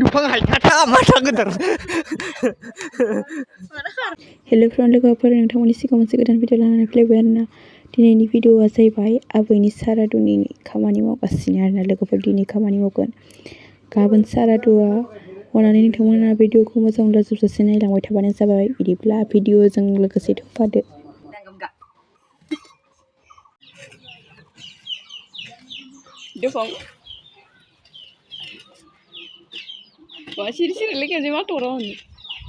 Dufang haikata mata gedar. हेल' friend लोगोफोर नोंथांमोननि सिगाङाव मोनसे गोदान भिडिअ लानानै फैलायबाय आरोना दिनैनि भिडिअआ जाहैबाय आबैनि सारादुनि खामानि मावगासिनो आरोना लोगोफोर दिनै खामानि मावगोन गाबोन सारादुआ अननानै नोंथांमोना भिडिअखौ मोजां जोबजासे नायलांबाय थाबानो जाबाय बिदिब्ला भिडिअजों लोगोसे थाफादो Dufang. Wah, siri-siri lagi aja mah turun.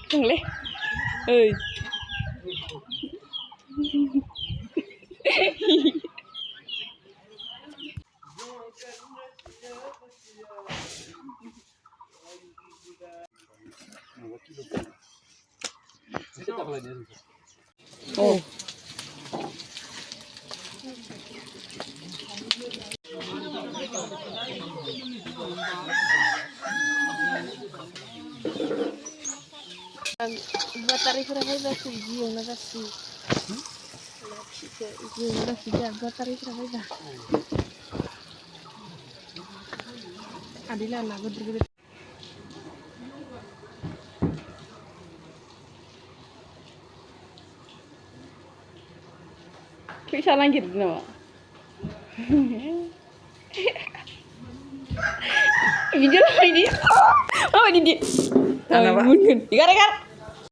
Boleh. Hei. Oh. Batariknya berapa sih? Gimana sih? Gimana sih? Batariknya berapa? Adila lah, gede-gede. Bisa lanjut nama. Video apa ini? Oh ini dia. Apa? Gara-gara.